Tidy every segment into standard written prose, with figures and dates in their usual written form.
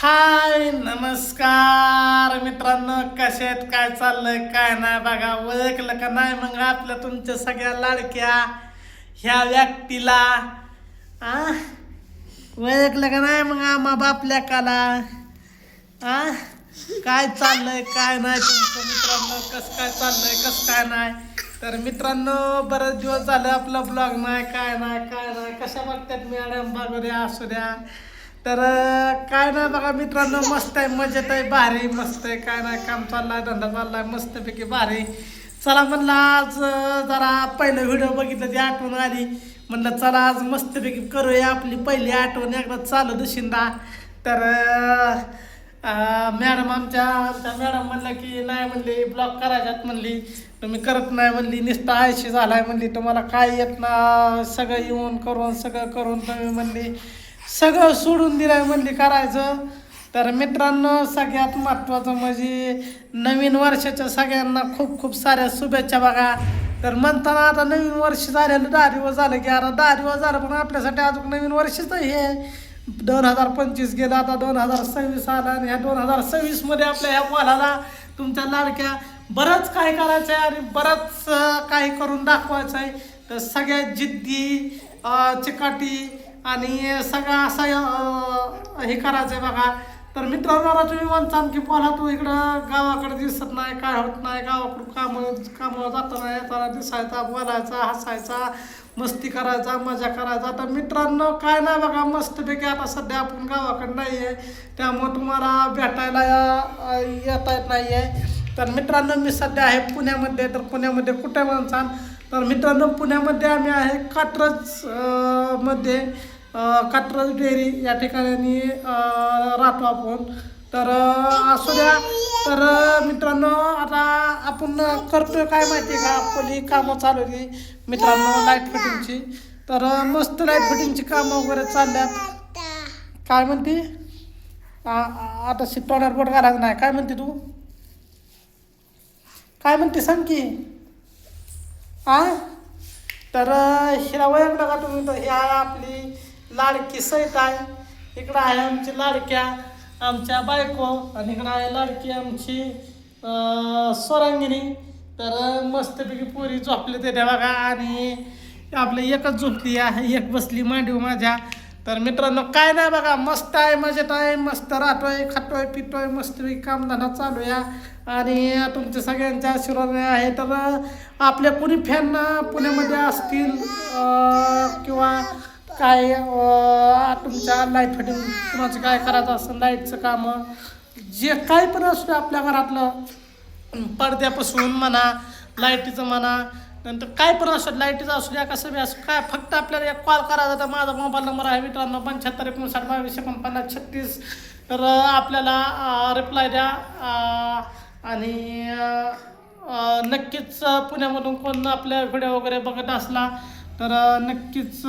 हाय नमस्कार मित्रांनो, कसे आहेत? काय चाललंय काय नाही बघा. ओळखलं का नाही मग आपल्या तुमच्या सगळ्या लाडक्या ह्या व्यक्तीला? आ ओळखलं का नाही मग आम्हा बापल्याकाला? आ काय चाललंय काय नाही तुमचं मित्रांनो? कसं काय चाललंय कसं काय नाही? तर मित्रांनो, बरेच दिवस झाले आपला ब्लॉग नाही काय नाही काय नाही. कशा बघतात मॅडम? बघू द्या असू द्या. तर काय नाही बघा मित्रांनो, मस्त आहे, मजेत आहे, भारी मस्त आहे. काय नाही, काम चाललाय, धंदा चाललाय मस्तपैकी भारी. चला म्हणलं आज जरा पहिलं व्हिडिओ बघितलं ती आठवण आली. म्हणलं चला आज मस्तपैकी करूया आपली पहिली आठवण एकदा चालू दशिंदा. तर मॅडम आमच्या आमच्या मॅडम म्हणलं की नाही म्हणली ब्लॉग करायच्यात म्हणली, तुम्ही करत नाही म्हणली, नुसतं आळशी झालाय म्हणली, तुम्हाला काय येत ना, सगळं येऊन करून सगळं करून तुम्ही म्हणली सगळं सोडून दिलंय म्हणली करायचं. तर मित्रांनो, सगळ्यात महत्त्वाचं म्हणजे नवीन वर्षाच्या सगळ्यांना खूप खूप साऱ्या शुभेच्छा बघा. तर म्हणताना आता नवीन वर्ष झालेलं 10 दिवस झालं की आता 10 दिवस झालं, पण आपल्यासाठी अजून नवीन वर्षच हे 2025 गेलं, आता 2026 आला. आणि ह्या 2026 मध्ये आपल्या ह्या मुलाला तुमच्या लाडक्या बरंच काय करायचं आहे आणि बरंच काही करून दाखवायचं आहे. तर सगळ्यात जिद्दी चिकाटी आणि सगळं असं हे करायचं आहे बघा. तर मित्रांनो, तुम्ही म्हणता की बोला तू इकडं गावाकडे दिसत नाही, काय होत नाही, गावाकडं कामावर जाताना येताना दिसायचा, बोलायचा, हसायचा, मस्ती करायचा, मजा करायचा. तर मित्रांनो, काय नाही बघा, मस्तपैकी आता सध्या आपण गावाकडे नाही आहे, त्यामुळं तुम्हाला भेटायला येता येत नाही आहे. तर मित्रांनो, मी सध्या आहे पुण्यामध्ये. तर पुण्यामध्ये कुठे म्हणसान? तर मित्रांनो, पुण्यामध्ये आम्ही आहे कात्रज मध्ये, कात्रज डेअरी या ठिकाणी राहतो आपण. तर असू द्या. तर मित्रांनो, आता आपण करतोय काय माहिती आहे का, आपली कामं चालू होती मित्रांनो लाईट फिटिंगची. तर मस्त लाईट फिटिंगची कामं वगैरे चालल्यात. काय म्हणते आता तोंडावर बोट घालायचं नाही? काय म्हणते तू? काय म्हणते सांग की. तर हिला ओळखलं का तुम्ही? तर ही आहे आपली लाडकी सहित आहे. इकडं आहे आमची लाडक्या आमच्या बायको, आणि इकडं आहे लाडकी आमची स्वरांगिणी. तर मस्तपैकी पोरी झोपले ते बघा, आणि आपली एकच झोपली आहे, एक बसली मांडीव माझ्या. तर मित्रांनो, काय नाही बघा, मस्त आहे, मजेत आहे, मस्त राहतोय, खातोय पितोय, मस्तपैकी कामधंदा चालू या. आणि तुमच्या सगळ्यांच्या आशीर्वाद आहे. तर आपल्या कुणी फॅन पुण्यामध्ये असतील किंवा काय तुमच्या लाईट फिटिंग कुणाचं काय करायचं असेल, लाईटचं कामं जे काही पण असतं आपल्या घरातलं, पडद्यापासून म्हणा, लाईटीचं म्हणा, नंतर काय पण असतं, लाईटीचं असू द्या कसं बी असं काय, फक्त आपल्याला एक कॉल करायचा. तर माझा मोबाईल नंबर आहे मित्रांनो 75 59 22 49 36. तर आपल्याला रिप्लाय द्या. आणि नक्कीच पुण्यामधून कोण आपल्या व्हिडिओ वगैरे बघत असला तर नक्कीच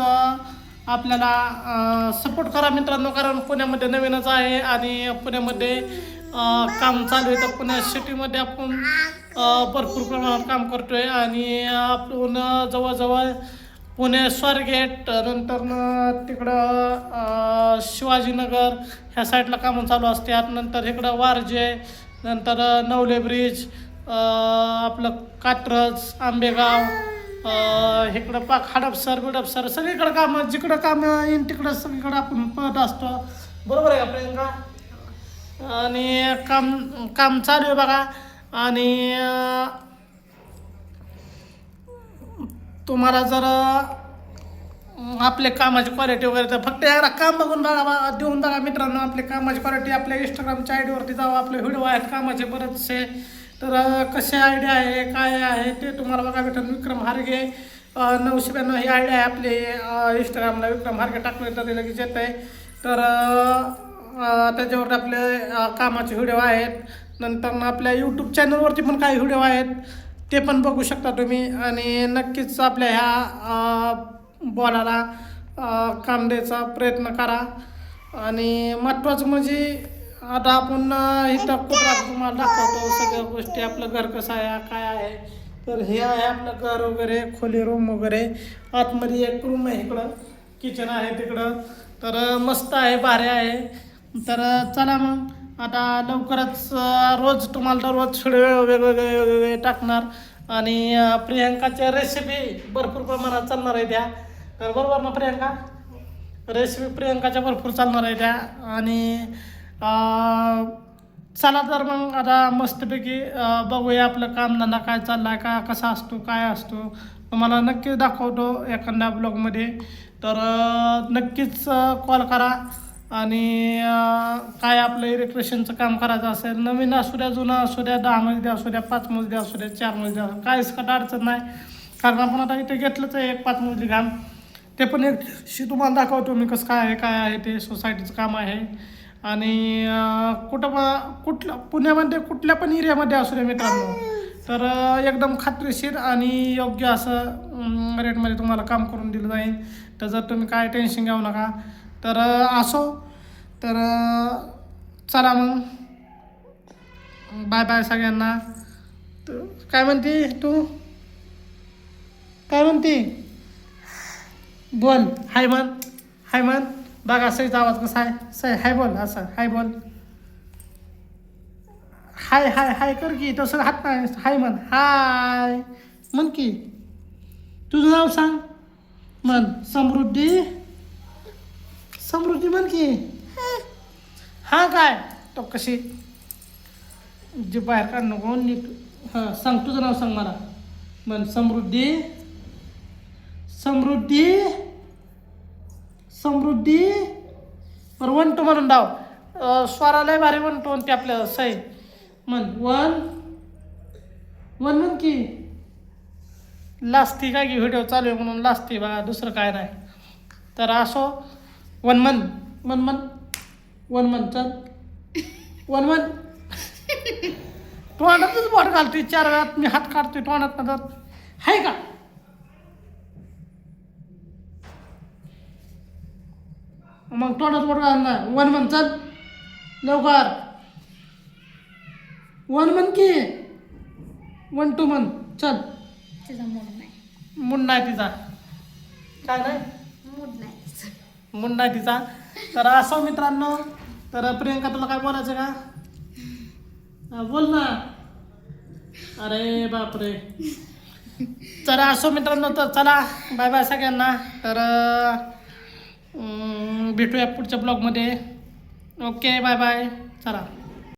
आपल्याला सपोर्ट करा मित्रांनो, कारण पुण्यामध्ये नवीनच आहे आणि पुण्यामध्ये काम चालू आहे. तर पुण्या सिटीमध्ये आपण भरपूर प्रमाणात काम करतोय. आणि आपण जवळजवळ पुणे स्वारगेट, नंतर तिकडं शिवाजीनगर ह्या साईडला कामं चालू असतात. नंतर इकडं वारजे, नंतर नवले ब्रिज, आपलं कात्रज, आंबेगाव, इकडं पाक हडपसर बिडपसर, सगळीकडं कामं, जिकडं कामं येईन तिकडं सगळीकडं आपण पळत असतो. बरोबर आहे का प्रियंका? आणि काम चालू आहे बघा. आणि तुम्हाला जर आपल्या कामाची क्वालिटी वगैरे, तर फक्त एकदा काम बघून बघा, देऊन बघा मित्रांनो आपल्या कामाची क्वालिटी. आपल्या इंस्टाग्रामच्या आयडीवरती जावं, आपले व्हिडिओ आहेत कामाचे बरेचसे. तर कसे आयडिया आहे काय आहे ते तुम्हाला बघा भेटेल. विक्रम हारगे 992 ही आयडिया आहे आपले इंस्टाग्रामला. विक्रम हारगे टाकले तर ते लगेच येत आहे. तर त्याच्यावर आपले कामाचे व्हिडिओ आहेत. नंतर आपल्या यूट्यूब चॅनलवरती पण काही व्हिडिओ आहेत, ते पण बघू शकता तुम्ही. आणि नक्कीच आपल्या ह्या बॉलाला काम द्यायचा प्रयत्न करा. आणि महत्त्वाचं म्हणजे आता आपण इथं कुठं तुम्हाला दाखवतो सगळ्या गोष्टी, आपलं घर कसं आहे काय आहे. तर हे आहे आपलं घर वगैरे, खोली रूम वगैरे. आतमध्ये एक रूम आहे, इकडं किचन आहे तिकडं. तर मस्त आहे, भारी आहे, तर चला मग आता लवकरच रोज तुम्हाला तर रोज व्हिडिओ वेगवेगळे टाकणार आणि प्रियंकाच्या रेसिपी भरपूर प्रमाणात चालणार आहे त्या. तर बरोबर ना प्रियंका, रेसिपी प्रियंकाच्या भरपूर चालणार आहे त्या. आणि चला तर मग आता मस्तपैकी बघूया आपलं कामधंदा काय चालला आहे, का कसा असतो काय असतो, तुम्हाला नक्कीच दाखवतो एखाद्या ब्लॉगमध्ये. तर नक्कीच कॉल करा. आणि काय आपलं इलेक्ट्रिशियनचं काम करायचं असेल, नवीन असू द्या जुनं असू द्या, 10 मजली असू द्या, 5 मजली असू द्या, 4 मजली असू द्या, काहीच अडचण नाही. कारण आपण आता इथे घेतलंच आहे एक 5 मजली काम, ते पण एक तुम्हाला दाखवतो मी कसं काय आहे ते सोसायटीचं काम आहे. आणि कुठलं पुण्यामध्ये कुठल्या पण एरियामध्ये असू द्या मित्रांनो, तर एकदम खात्रीशीर आणि योग्य असं रेटमध्ये तुम्हाला काम करून दिलं जाईल. तर जर तुम्ही काय टेन्शन घेऊ नका. तर असो, तर चला मग बाय बाय सगळ्यांना. तर काय म्हणते तू, काय म्हणते, बोल, हाय म्हण, हाय म्हण. बघा सईचा आवाज कसा आहे, सई हाय बोल, असं हाय बोल, हाय हाय हाय कर की, तसं हात नाही, हाय म्हण, हाय म्हण की. तुझं नाव सांग, म्हण समृद्धी, समृद्धी म्हण की. हा काय तो कशी जे बाहेर काढ नको नीट. हां सांग तुझं नाव सांग मला, म्हण समृद्धी, समृद्धी, समृद्धी. बरं 1 2 म्हणून डाव, स्वरालय भारी म्हणतो ते आपल्या सई. म्हण 1 1 म्हण की. लास्टी काय की व्हिडिओ चालू आहे म्हणून लास्टी बघा, दुसरं काय नाही. तर असो 1 म्हण, 1 म्हण, 1 म्हण, चल 1 म्हण. तोंडातच बोट घालतोय 4 वेळात, मी हात काढतोय तोंडात ना, तर हाय का. मग तोंडात बोट घाल ना. 1 म्हण, चल लवकर 1 म्हण की. 1 2 म्हण, चल. तिचा मूड नाही, मूड नाही तिचा, काय नाही मूड नाही तिचा. मूड नाही तिचा. तर असो मित्रांनो, तर प्रियंका तुला काय बोलायचं का, बोल ना. अरे बापरे. तर असो मित्रांनो, तर चला बाय बाय सगळ्यांना. तर भेटूया पुढच्या ब्लॉगमध्ये. ओके बाय बाय, चला.